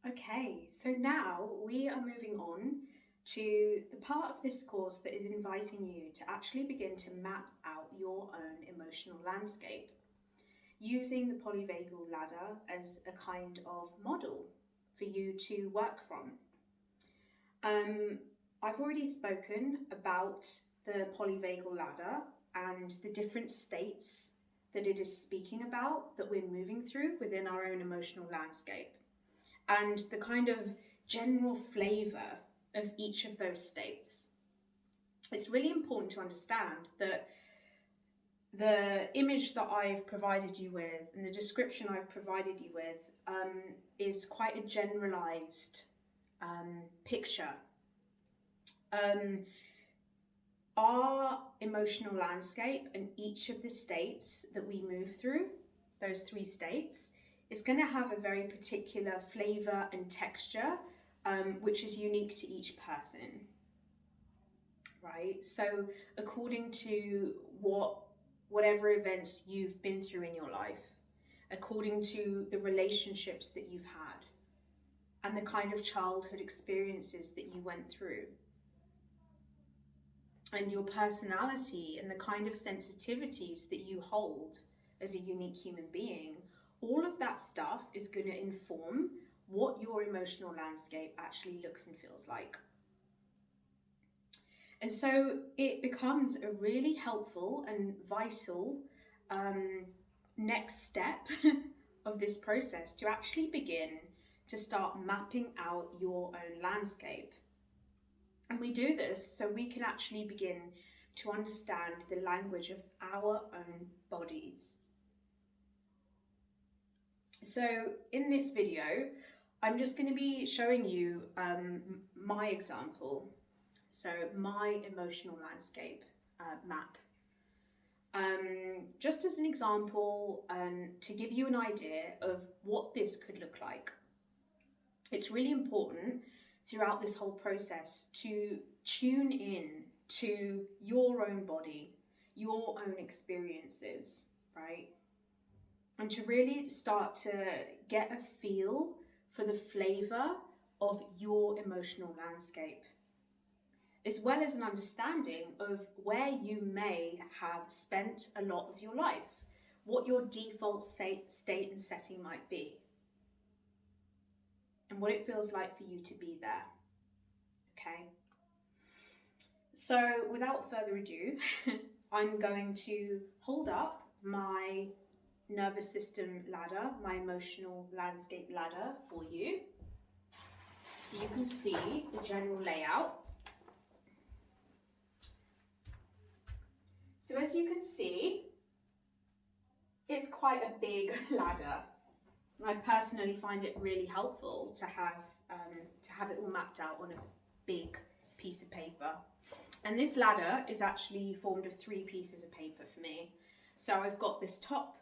Okay, so now we are moving on to the part of this course that is inviting you to actually begin to map out your own emotional landscape using the polyvagal ladder as a kind of model for you to work from. Um, I've already spoken about the polyvagal ladder and the different states that it is speaking about that we're moving through within our own emotional landscape, and the kind of general flavour of each of those states. It's really important to understand that the image that I've provided you with and the description I've provided you with is quite a generalised picture. Our emotional landscape and each of the states that we move through, those three states, is going to have a very particular flavour and texture, which is unique to each person, right? So according to whatever events you've been through in your life, according to the relationships that you've had, and the kind of childhood experiences that you went through, and your personality and the kind of sensitivities that you hold as a unique human being, all of that stuff is going to inform what your emotional landscape actually looks and feels like. And so it becomes a really helpful and vital next step of this process to actually begin to start mapping out your own landscape. And we do this so we can actually begin to understand the language of our own bodies. So in this video, I'm just going to be showing you my example. So my emotional landscape map. Just as an example, to give you an idea of what this could look like. It's really important throughout this whole process to tune in to your own body, your own experiences, right? And to really start to get a feel for the flavour of your emotional landscape, as well as an understanding of where you may have spent a lot of your life, what your default state and setting might be, and what it feels like for you to be there. Okay? So without further ado, I'm going to hold up my nervous system ladder, my emotional landscape ladder for you, so you can see the general layout. So as you can see, it's quite a big ladder. And I personally find it really helpful to have it all mapped out on a big piece of paper. And this ladder is actually formed of 3 pieces of paper for me. So I've got this top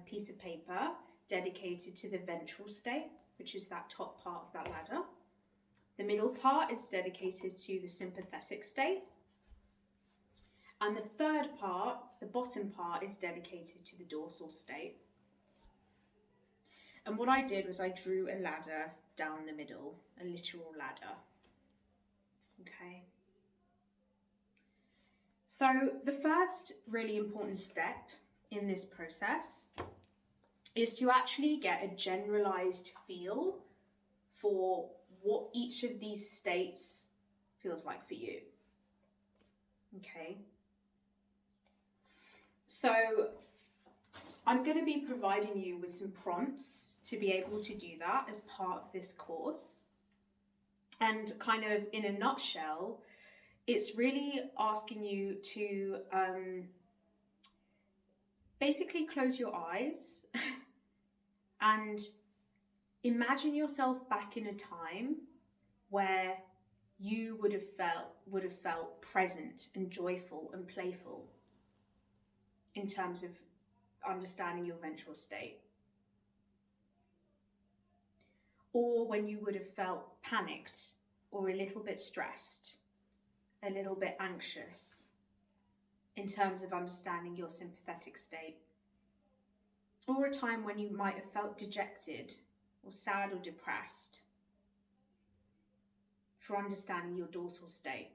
piece of paper dedicated to the ventral state, which is that top part of that ladder. The middle part is dedicated to the sympathetic state. And the third part, the bottom part, is dedicated to the dorsal state. And what I did was I drew a ladder down the middle, a literal ladder. Okay. So the first really important step in this process is to actually get a generalized feel for what each of these states feels like for you. Okay. So I'm going to be providing you with some prompts to be able to do that as part of this course. And kind of in a nutshell, it's really asking you to basically close your eyes and imagine yourself back in a time where you would have felt present and joyful and playful in terms of understanding your ventral state. Or when you would have felt panicked or a little bit stressed, a little bit anxious in terms of understanding your sympathetic state. Or a time when you might have felt dejected or sad or depressed for understanding your dorsal state.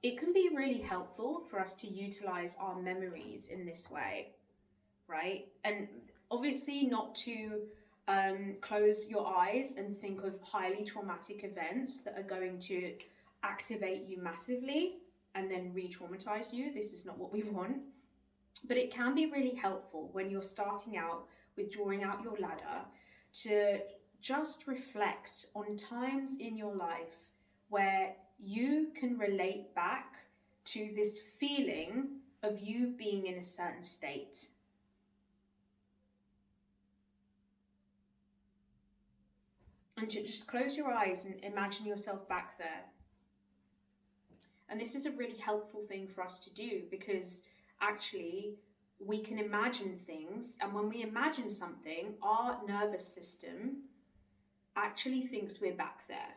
It can be really helpful for us to utilize our memories in this way, right? And obviously not to close your eyes and think of highly traumatic events that are going to activate you massively and then re-traumatize you. This is not what we want. But it can be really helpful when you're starting out with drawing out your ladder to just reflect on times in your life where you can relate back to this feeling of you being in a certain state. And to just close your eyes and imagine yourself back there. And this is a really helpful thing for us to do, because actually we can imagine things, and when we imagine something, our nervous system actually thinks we're back there.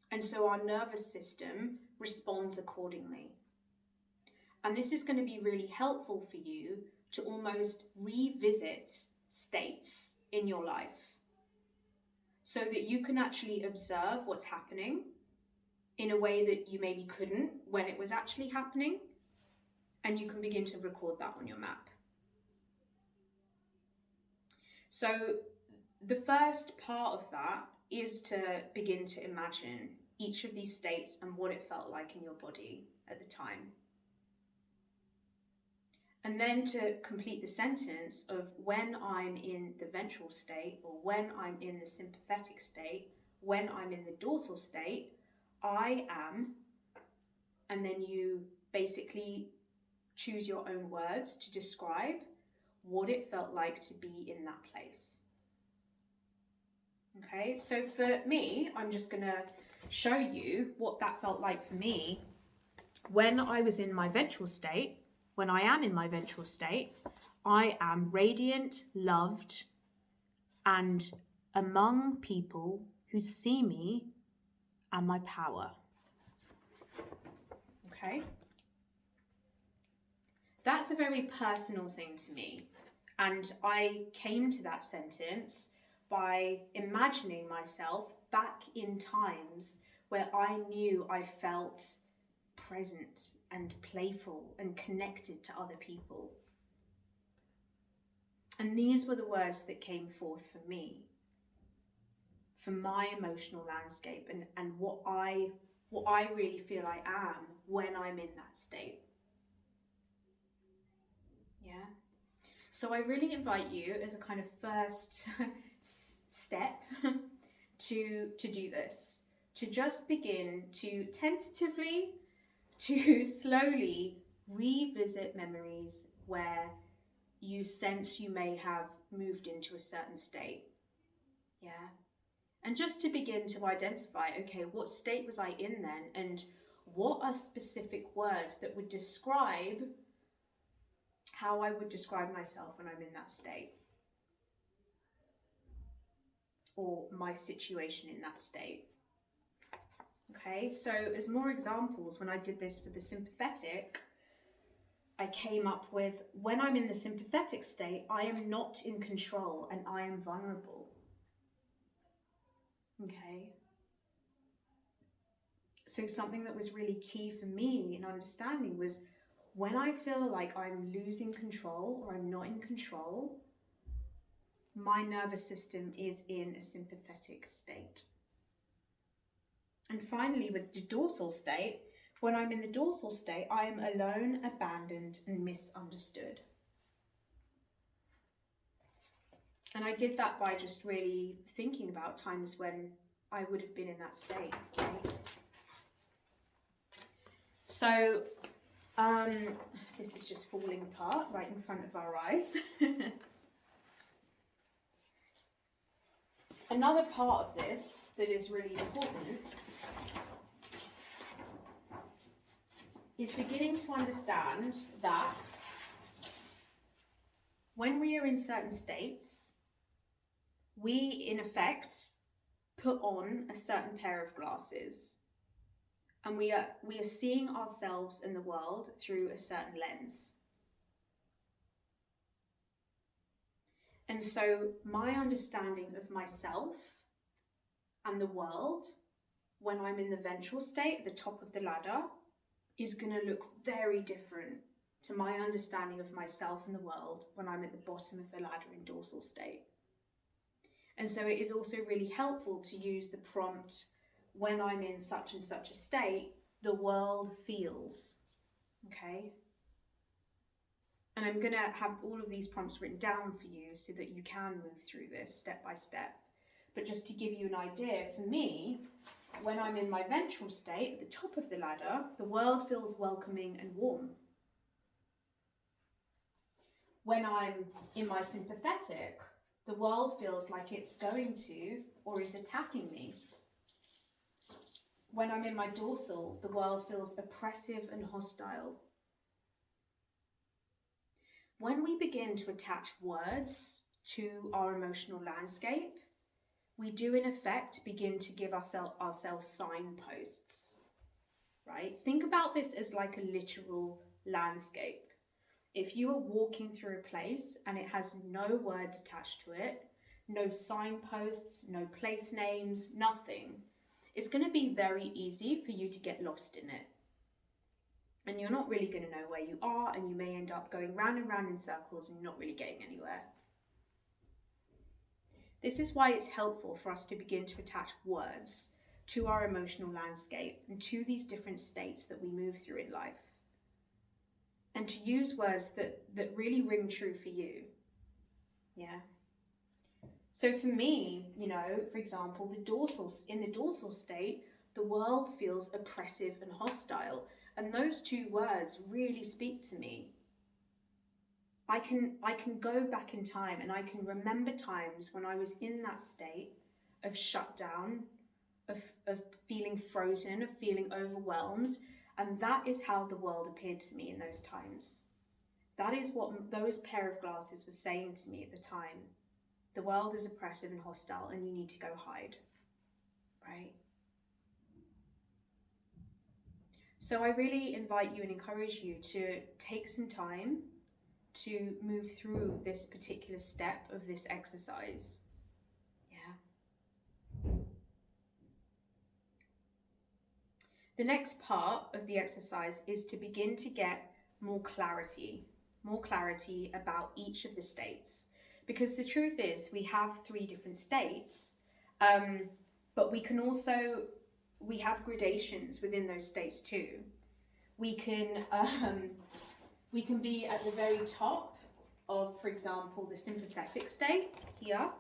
And so our nervous system responds accordingly. And this is going to be really helpful for you to almost revisit states in your life so that you can actually observe what's happening in a way that you maybe couldn't when it was actually happening, and you can begin to record that on your map. So the first part of that is to begin to imagine each of these states and what it felt like in your body at the time. And then to complete the sentence of when I'm in the ventral state, or when I'm in the sympathetic state, when I'm in the dorsal state, I am, and then you basically choose your own words to describe what it felt like to be in that place. Okay, so for me, I'm just going to show you what that felt like for me when I was in my ventral state. When I am in my ventral state, I am radiant, loved, and among people who see me and my power. Okay? That's a very personal thing to me. And I came to that sentence by imagining myself back in times where I knew I felt present and playful and connected to other people. And these were the words that came forth for me, for my emotional landscape, and what I really feel I am when I'm in that state. Yeah. So I really invite you, as a kind of first step to do this, to just begin to tentatively, to slowly revisit memories where you sense you may have moved into a certain state. Yeah. And just to begin to identify, okay, what state was I in then? And what are specific words that would describe how I would describe myself when I'm in that state, or my situation in that state. Okay, so as more examples, when I did this for the sympathetic, I came up with, when I'm in the sympathetic state, I am not in control and I am vulnerable. Okay. So something that was really key for me in understanding was, when I feel like I'm losing control or I'm not in control, my nervous system is in a sympathetic state. And finally, with the dorsal state, when I'm in the dorsal state, I am alone, abandoned, and misunderstood. And I did that by just really thinking about times when I would have been in that state, right? So, this is just falling apart right in front of our eyes. Another part of this that is really important is beginning to understand that when we are in certain states, we in effect put on a certain pair of glasses, and we are seeing ourselves and the world through a certain lens. And so my understanding of myself and the world when I'm in the ventral state at the top of the ladder is going to look very different to my understanding of myself and the world when I'm at the bottom of the ladder in dorsal state. And so it is also really helpful to use the prompt, when I'm in such and such a state, the world feels, okay? And I'm going to have all of these prompts written down for you so that you can move through this step by step. But just to give you an idea, for me, when I'm in my ventral state, at the top of the ladder, the world feels welcoming and warm. When I'm in my sympathetic, the world feels like it's going to or is attacking me. When I'm in my dorsal, the world feels oppressive and hostile. When we begin to attach words to our emotional landscape, we do in effect begin to give ourselves signposts, right? Think about this as like a literal landscape. If you are walking through a place and it has no words attached to it, no signposts, no place names, nothing, it's going to be very easy for you to get lost in it. And you're not really going to know where you are, and you may end up going round and round in circles and not really getting anywhere. This is why it's helpful for us to begin to attach words to our emotional landscape and to these different states that we move through in life. And to use words that really ring true for you. Yeah. So for me, for example, in the dorsal state, the world feels oppressive and hostile. And those two words really speak to me. I can go back in time and I can remember times when I was in that state of shutdown, of feeling frozen, of feeling overwhelmed. And that is how the world appeared to me in those times. That is what those pair of glasses were saying to me at the time. The world is oppressive and hostile and you need to go hide, right? So I really invite you and encourage you to take some time to move through this particular step of this exercise. Yeah. The next part of the exercise is to begin to get more clarity about each of the states. Because the truth is, we have 3 different states, but we have gradations within those states too. We can be at the very top of, for example, the sympathetic state here.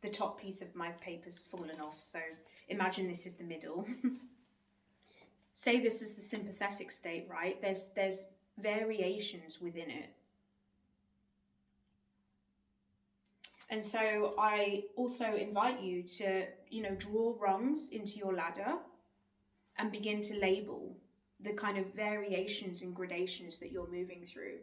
The top piece of my paper's fallen off, so imagine this is the middle. Say this is the sympathetic state, right? There's variations within it. And so I also invite you to, draw rungs into your ladder and begin to label the kind of variations and gradations that you're moving through.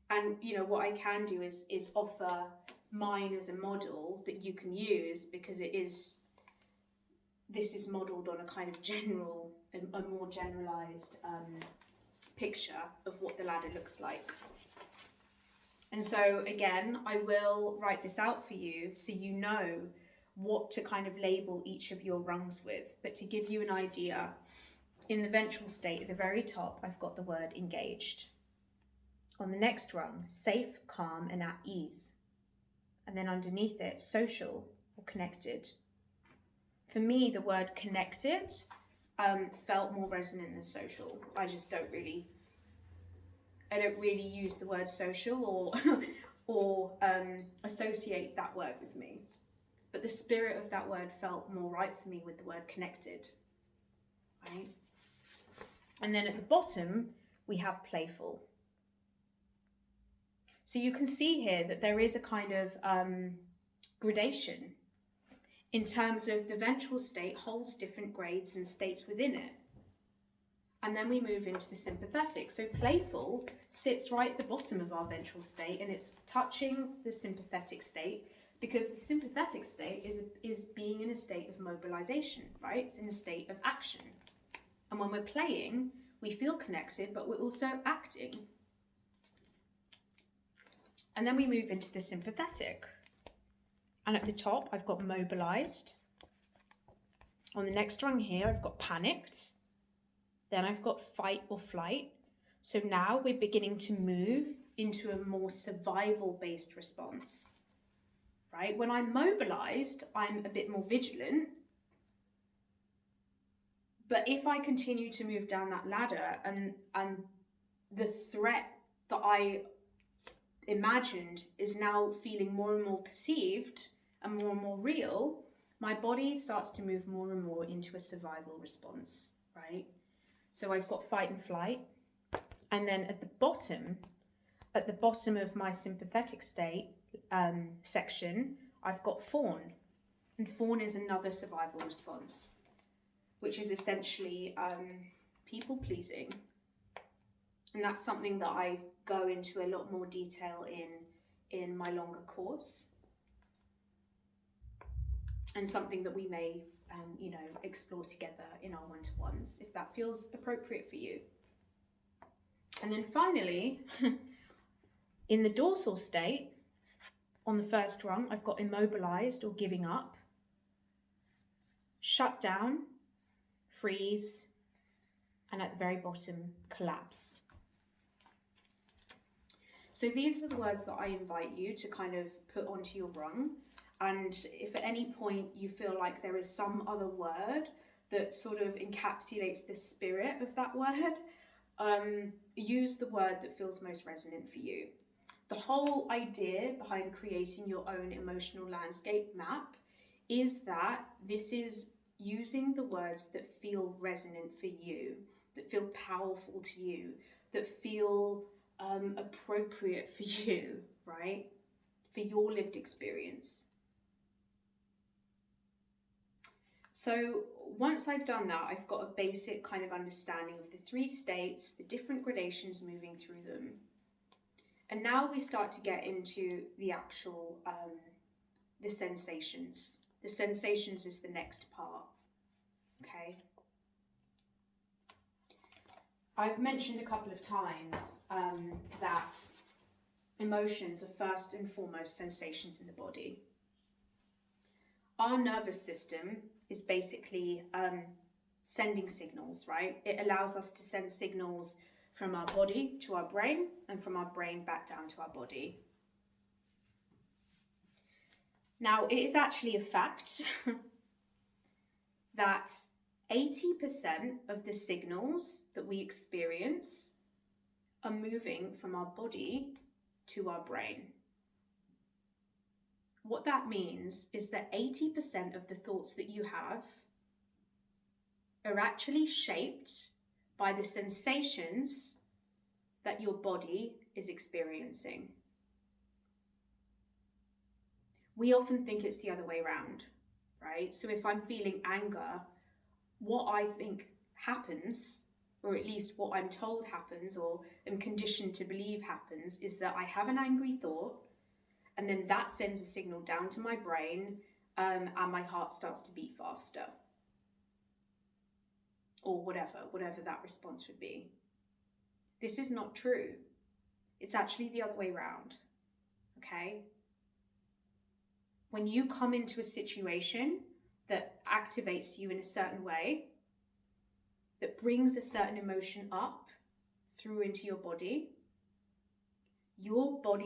And, what I can do is offer mine as a model that you can use, because this is modeled on a kind of a more generalized picture of what the ladder looks like. And so again, I will write this out for you so you know what to kind of label each of your rungs with. But to give you an idea, in the ventral state at the very top, I've got the word engaged. On the next rung, safe, calm, and at ease. And then underneath it, social or connected. For me, the word connected felt more resonant than social. I don't really use the word social or associate that word with me. But the spirit of that word felt more right for me with the word connected, right? And then at the bottom, we have playful. So you can see here that there is a kind of gradation in terms of the ventral state holds different grades and states within it. And then we move into the sympathetic. So playful sits right at the bottom of our ventral state, and it's touching the sympathetic state, because the sympathetic state is being in a state of mobilization, right? It's in a state of action. And when we're playing, we feel connected, but we're also acting. And then we move into the sympathetic. And at the top, I've got mobilized. On the next rung here, I've got panicked. Then I've got fight or flight. So now we're beginning to move into a more survival-based response, right? When I'm mobilized, I'm a bit more vigilant. But if I continue to move down that ladder and the threat that I imagined is now feeling more and more perceived and more real, my body starts to move more and more into a survival response, right? So I've got fight and flight. And then at the bottom of my sympathetic state section, I've got fawn. And fawn is another survival response, which is essentially people pleasing. And that's something that I go into a lot more detail in my longer course. And something that we may, explore together in our one-to-ones, if that feels appropriate for you. And then finally, in the dorsal state, on the first rung, I've got immobilized or giving up, shut down, freeze, and at the very bottom, collapse. So these are the words that I invite you to kind of put onto your rung. And if at any point you feel like there is some other word that sort of encapsulates the spirit of that word, use the word that feels most resonant for you. The whole idea behind creating your own emotional landscape map is that this is using the words that feel resonant for you, that feel powerful to you, that feel appropriate for you, right? For your lived experience. So once I've done that, I've got a basic kind of understanding of the three states, the different gradations moving through them. And now we start to get into the actual, the sensations. The sensations is the next part, okay? I've mentioned a couple of times that emotions are first and foremost sensations in the body. Our nervous system is basically sending signals, right? It allows us to send signals from our body to our brain and from our brain back down to our body. Now, it is actually a fact that 80% of the signals that we experience are moving from our body to our brain. What that means is that 80% of the thoughts that you have are actually shaped by the sensations that your body is experiencing. We often think it's the other way around, right? So if I'm feeling anger, what I think happens, or at least what I'm told happens, or am conditioned to believe happens, is that I have an angry thought, and then that sends a signal down to my brain, and my heart starts to beat faster. Or whatever that response would be. This is not true. It's actually the other way around, okay? When you come into a situation that activates you in a certain way, that brings a certain emotion up through into your body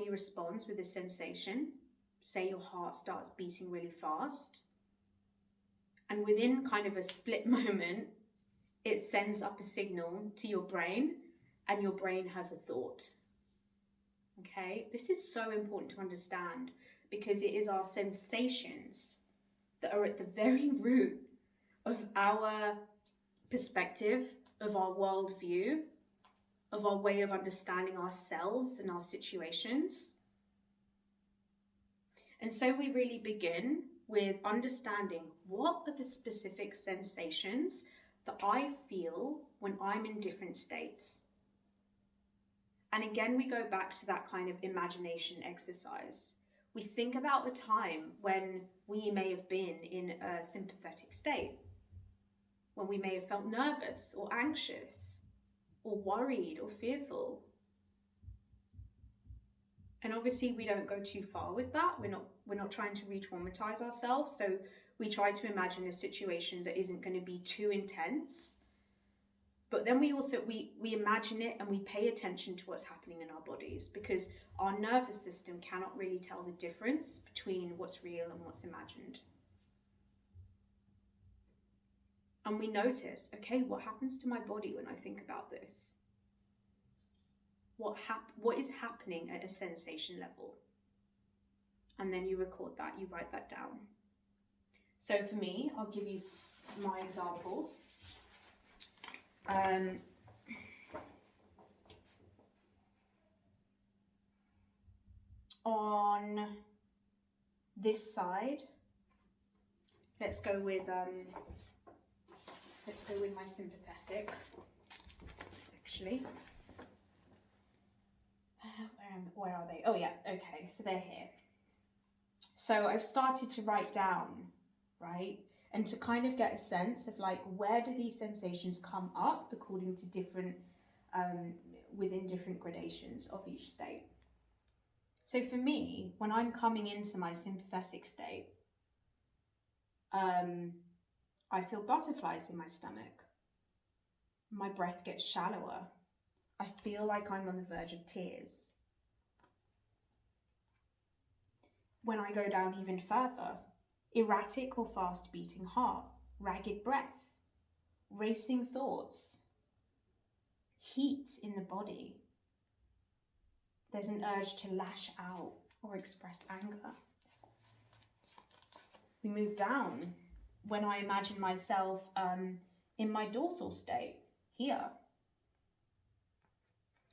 responds with a sensation. Say your heart starts beating really fast, and within kind of a split moment, it sends up a signal to your brain, and your brain has a thought. Okay, this is so important to understand, because it is our sensations that are at the very root of our perspective, of our worldview, of our way of understanding ourselves and our situations. And so we really begin with understanding what are the specific sensations that I feel when I'm in different states. And again, we go back to that kind of imagination exercise. We think about a time when we may have been in a sympathetic state, when we may have felt nervous or anxious or worried or fearful. And obviously we don't go too far with that. We're not trying to re-traumatize ourselves. So we try to imagine a situation that isn't going to be too intense. But then we also we imagine it and we pay attention to what's happening in our bodies, because our nervous system cannot really tell the difference between what's real and what's imagined. And we notice, okay, what happens to my body when I think about this? What is happening at a sensation level? And then you record that, you write that down. So for me, I'll give you my examples. On this side, let's go with my sympathetic. Actually, where are they? Oh yeah, okay, so they're here. So I've started to write down, right? And to kind of get a sense of like, where do these sensations come up according to different, within different gradations of each state. So for me, when I'm coming into my sympathetic state, I feel butterflies in my stomach. My breath gets shallower. I feel like I'm on the verge of tears. When I go down even further, erratic or fast beating heart, ragged breath, racing thoughts, heat in the body. There's an urge to lash out or express anger. We move down when I imagine myself in my dorsal state, here.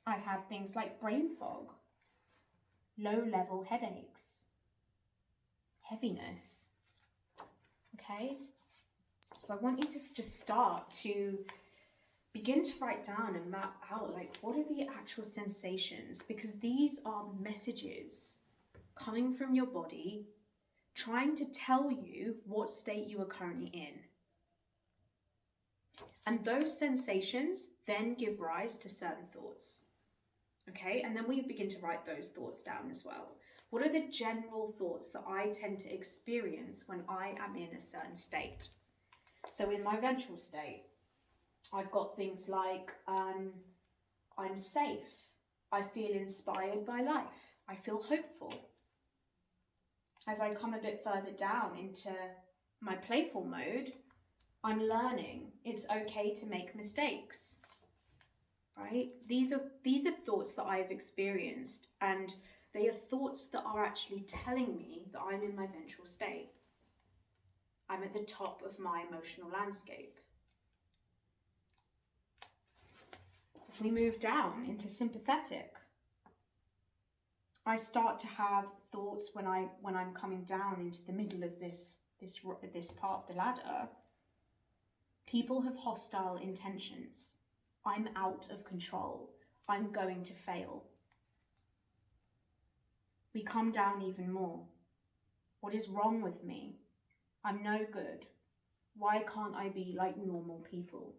I have things like brain fog, low-level headaches, heaviness, okay? So I want you to just start to begin to write down and map out, like, what are the actual sensations? Because these are messages coming from your body, trying to tell you what state you are currently in. And those sensations then give rise to certain thoughts, okay? And then we begin to write those thoughts down as well. What are the general thoughts that I tend to experience when I am in a certain state? So in my ventral state, I've got things like, I'm safe. I feel inspired by life. I feel hopeful. As I come a bit further down into my playful mode, I'm learning. It's okay to make mistakes, right? These are thoughts that I've experienced, and they are thoughts that are actually telling me that I'm in my ventral state. I'm at the top of my emotional landscape. If we move down into sympathetic, I start to have thoughts when I'm coming down into the middle of this part of the ladder. People have hostile intentions. I'm out of control. I'm going to fail. We come down even more. What is wrong with me? I'm no good. Why can't I be like normal people?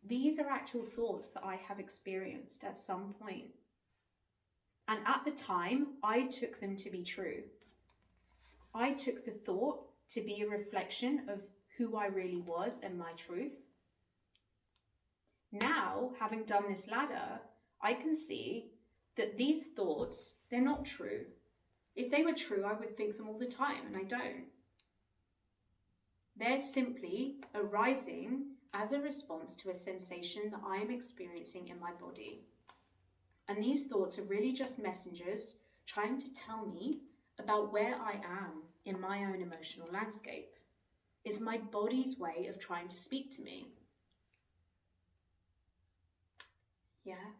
These are actual thoughts that I have experienced at some point. And at the time, I took them to be true. I took the thought to be a reflection of who I really was and my truth. Now, having done this ladder, I can see that these thoughts, they're not true. If they were true, I would think them all the time, and I don't. They're simply arising as a response to a sensation that I am experiencing in my body. And these thoughts are really just messengers trying to tell me about where I am in my own emotional landscape. It's my body's way of trying to speak to me. Yeah?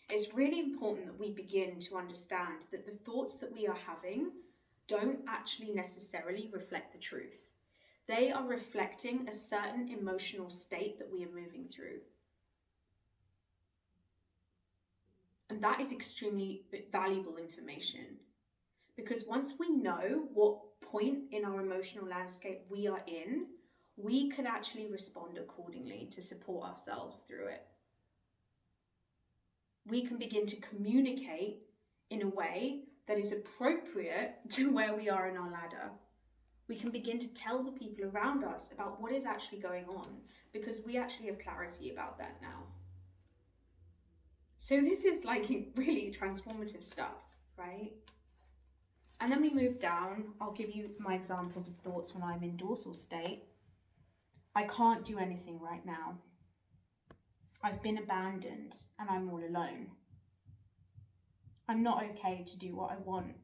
It's really important that we begin to understand that the thoughts that we are having don't actually necessarily reflect the truth. They are reflecting a certain emotional state that we are moving through. And that is extremely valuable information, because once we know what point in our emotional landscape we are in, we can actually respond accordingly to support ourselves through it. We can begin to communicate in a way that is appropriate to where we are in our ladder. We can begin to tell the people around us about what is actually going on, because we actually have clarity about that now. So this is like really transformative stuff, right? And then we move down. I'll give you my examples of thoughts when I'm in dorsal state. I can't do anything right now. I've been abandoned and I'm all alone. I'm not okay to do what I want.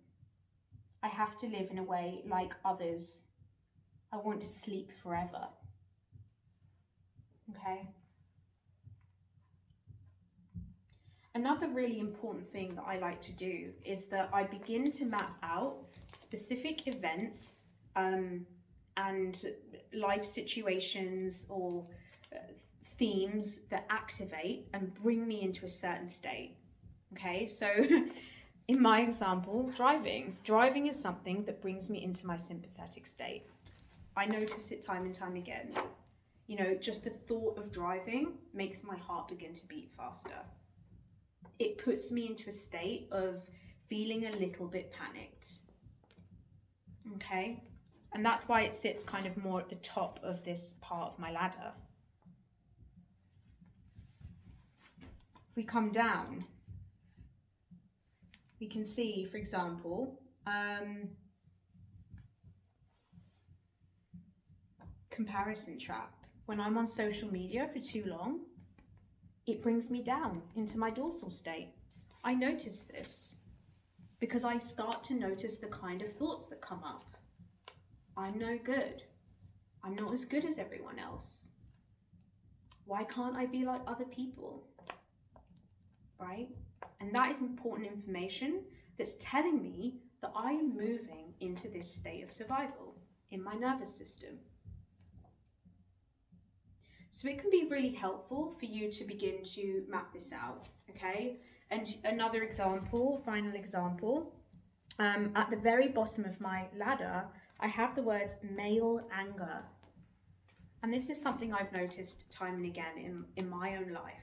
I have to live in a way like others. I want to sleep forever. Okay? Another really important thing that I like to do is that I begin to map out specific events and life situations or themes that activate and bring me into a certain state. Okay, so in my example, driving is something that brings me into my sympathetic state. I notice it time and time again. You know, just the thought of driving makes my heart begin to beat faster. It puts me into a state of feeling a little bit panicked. Okay, and that's why it sits kind of more at the top of this part of my ladder. If we come down, we can see, for example, comparison trap. When I'm on social media for too long, it brings me down into my dorsal state. I notice this because I start to notice the kind of thoughts that come up. I'm no good. I'm not as good as everyone else. Why can't I be like other people? Right? And that is important information that's telling me that I am moving into this state of survival in my nervous system. So it can be really helpful for you to begin to map this out, okay? And another example, final example, at the very bottom of my ladder, I have the words male anger. And this is something I've noticed time and again in my own life.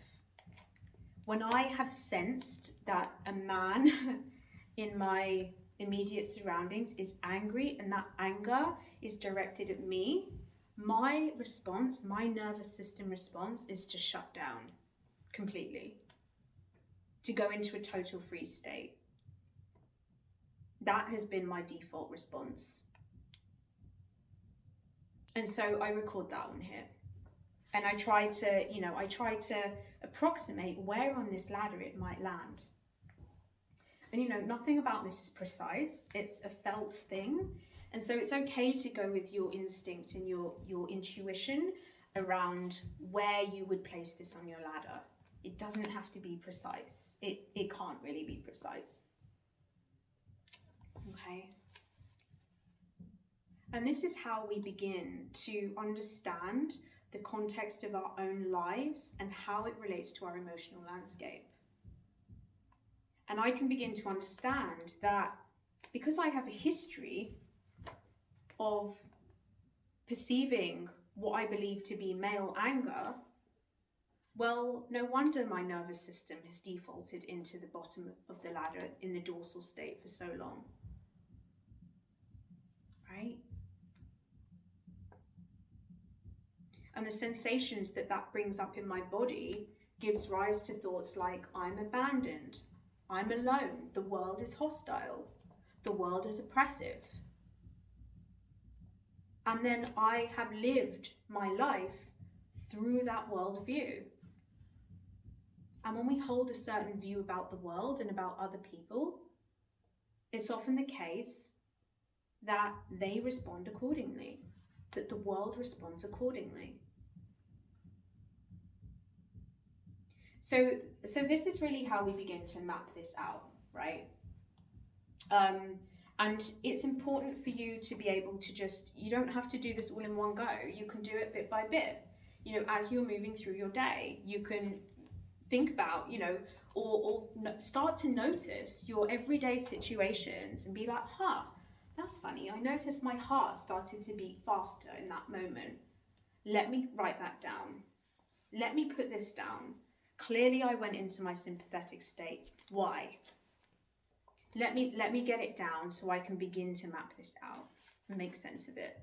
When I have sensed that a man in my immediate surroundings is angry and that anger is directed at me, my response, my nervous system response is to shut down completely, to go into a total freeze state. That has been my default response. And so I record that on here. And I try to approximate where on this ladder it might land. And nothing about this is precise. It's a felt thing. And so it's okay to go with your instinct and your intuition around where you would place this on your ladder. It doesn't have to be precise. It can't really be precise. Okay. And this is how we begin to understand the context of our own lives and how it relates to our emotional landscape. And I can begin to understand that because I have a history of perceiving what I believe to be male anger, well, no wonder my nervous system has defaulted into the bottom of the ladder in the dorsal state for so long. Right? And the sensations that brings up in my body gives rise to thoughts like, I'm abandoned, I'm alone, the world is hostile, the world is oppressive. And then I have lived my life through that worldview. And when we hold a certain view about the world and about other people, it's often the case that they respond accordingly, that the world responds accordingly. So this is really how we begin to map this out, right? And it's important for you to be able to you don't have to do this all in one go. You can do it bit by bit. As you're moving through your day, you can think about, or start to notice your everyday situations and be like, that's funny. I noticed my heart started to beat faster in that moment. Let me write that down. Let me put this down. Clearly, I went into my sympathetic state. Why? Let me get it down so I can begin to map this out. and make sense of it.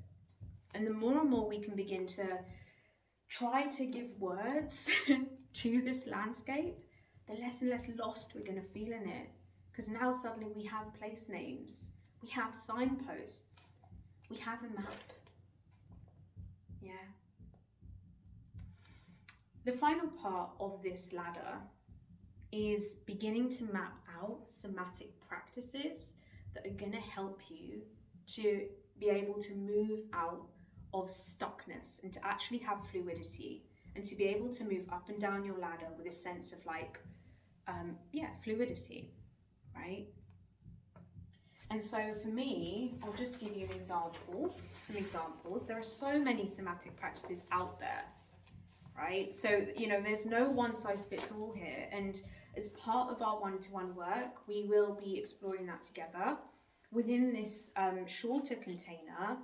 And the more and more we can begin to try to give words to this landscape, the less and less lost we're going to feel in it. Because now suddenly we have place names, we have signposts, we have a map. Yeah. The final part of this ladder is beginning to map out somatic practices that are going to help you to be able to move out of stuckness and to actually have fluidity and to be able to move up and down your ladder with a sense of like, fluidity, right? And so for me, I'll just give you some examples. There are so many somatic practices out there, right? So, there's no one size fits all here. And as part of our one-to-one work, we will be exploring that together. Within this shorter container,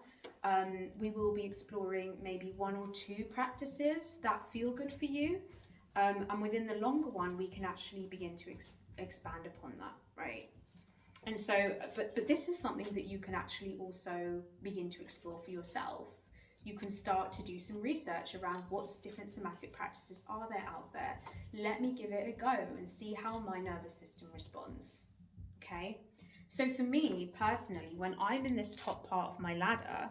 we will be exploring maybe 1 or 2 practices that feel good for you. And within the longer one, we can actually begin to expand upon that, right? And so, but this is something that you can actually also begin to explore for yourself. You can start to do some research around what different somatic practices are there out there. Let me give it a go and see how my nervous system responds, okay? So for me personally, when I'm in this top part of my ladder,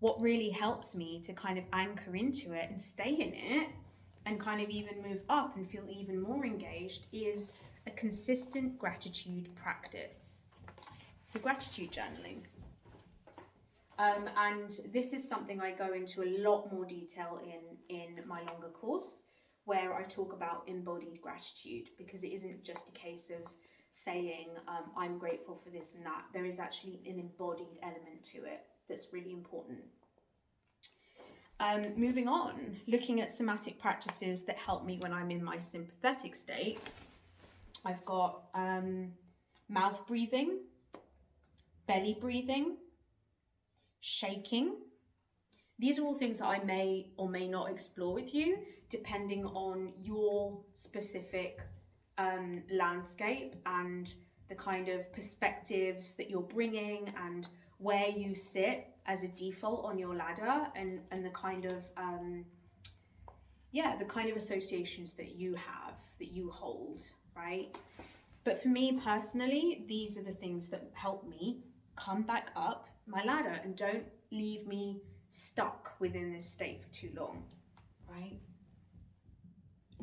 what really helps me to kind of anchor into it and stay in it and kind of even move up and feel even more engaged is a consistent gratitude practice. So gratitude journaling. And this is something I go into a lot more detail in my longer course, where I talk about embodied gratitude, because it isn't just a case of saying, I'm grateful for this and that. There is actually an embodied element to it that's really important. Moving on, looking at somatic practices that help me when I'm in my sympathetic state, I've got mouth breathing, belly breathing, shaking. These are all things that I may or may not explore with you, depending on your specific landscape and the kind of perspectives that you're bringing and where you sit as a default on your ladder and the kind of the kind of associations that you have, that you hold, right? But for me personally, these are the things that help me come back up my ladder and don't leave me stuck within this state for too long, right?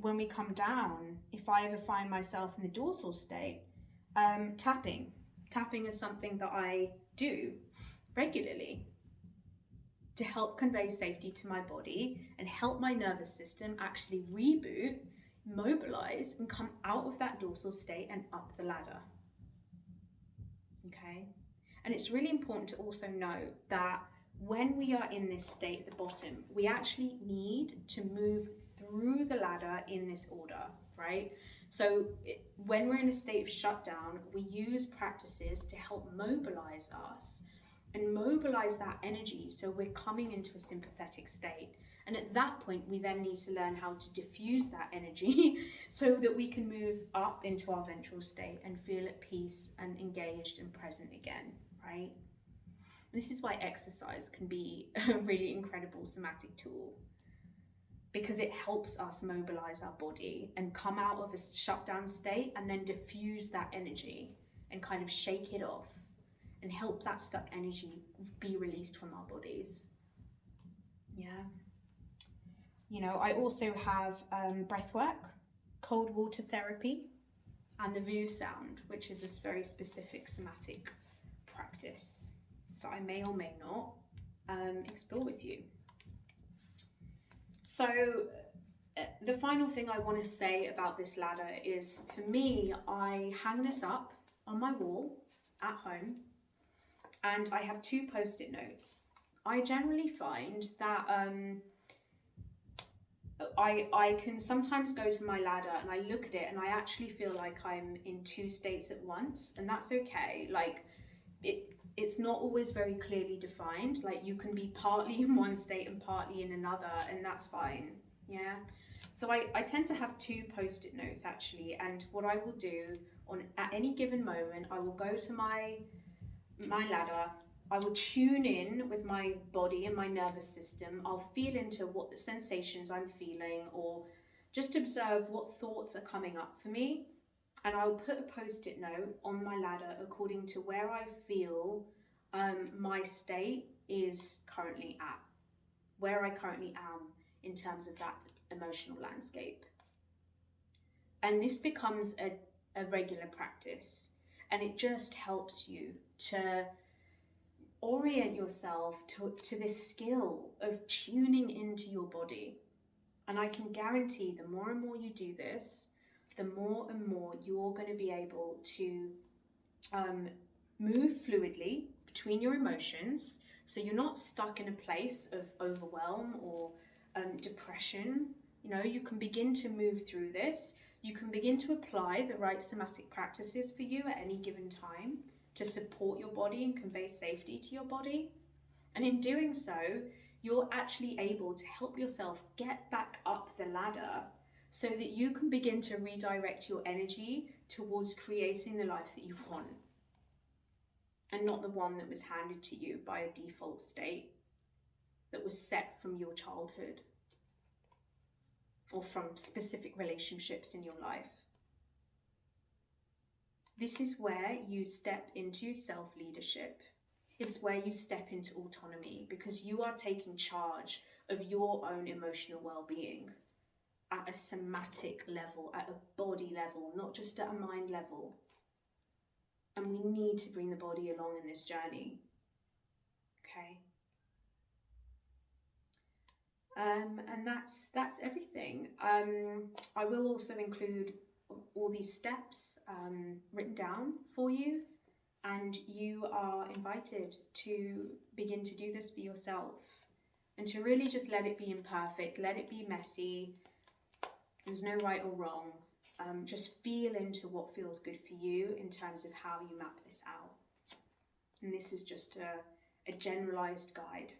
When we come down, if I ever find myself in the dorsal state, tapping is something that I do regularly to help convey safety to my body and help my nervous system actually reboot, mobilize, and come out of that dorsal state and up the ladder. Okay? And it's really important to also note that when we are in this state at the bottom, we actually need to move through the ladder in this order, right? So when we're in a state of shutdown, we use practices to help mobilize us and mobilize that energy so we're coming into a sympathetic state. And at that point, we then need to learn how to diffuse that energy so that we can move up into our ventral state and feel at peace and engaged and present again, right? This is why exercise can be a really incredible somatic tool, because it helps us mobilize our body and come out of a shutdown state and then diffuse that energy and kind of shake it off and help that stuck energy be released from our bodies. Yeah. You know, I also have breath work, cold water therapy, and the VU sound, which is this very specific somatic practice that I may or may not explore with you. So the final thing I want to say about this ladder is, for me, I hang this up on my wall at home, and I have 2 post-it notes. I generally find that I can sometimes go to my ladder and I look at it and I actually feel like I'm in 2 states at once, and that's okay. Like, it's not always very clearly defined. Like, you can be partly in one state and partly in another, and that's fine. Yeah. So I tend to have 2 post-it notes actually, and what I will do at any given moment, I will go to my ladder I will tune in with my body and my nervous system. I'll feel into what the sensations I'm feeling, or just observe what thoughts are coming up for me. And I'll put a post-it note on my ladder according to where I feel my state is currently at, where I currently am in terms of that emotional landscape. And this becomes a regular practice, and it just helps you to orient yourself to this skill of tuning into your body. And I can guarantee the more and more you do this, the more and more you're going to be able to move fluidly between your emotions. So you're not stuck in a place of overwhelm or depression. You know, you can begin to move through this. You can begin to apply the right somatic practices for you at any given time to support your body and convey safety to your body. And in doing so, you're actually able to help yourself get back up the ladder so that you can begin to redirect your energy towards creating the life that you want, and not the one that was handed to you by a default state that was set from your childhood or from specific relationships in your life. This is where you step into self-leadership. It's where you step into autonomy, because you are taking charge of your own emotional well-being at a somatic level, at a body level, not just at a mind level. And we need to bring the body along in this journey. Okay. And that's everything. I will also include all these steps written down for you, and you are invited to begin to do this for yourself, and to really just let it be imperfect, let it be messy. There's no right or wrong. Just feel into what feels good for you in terms of how you map this out. And this is just a generalized guide.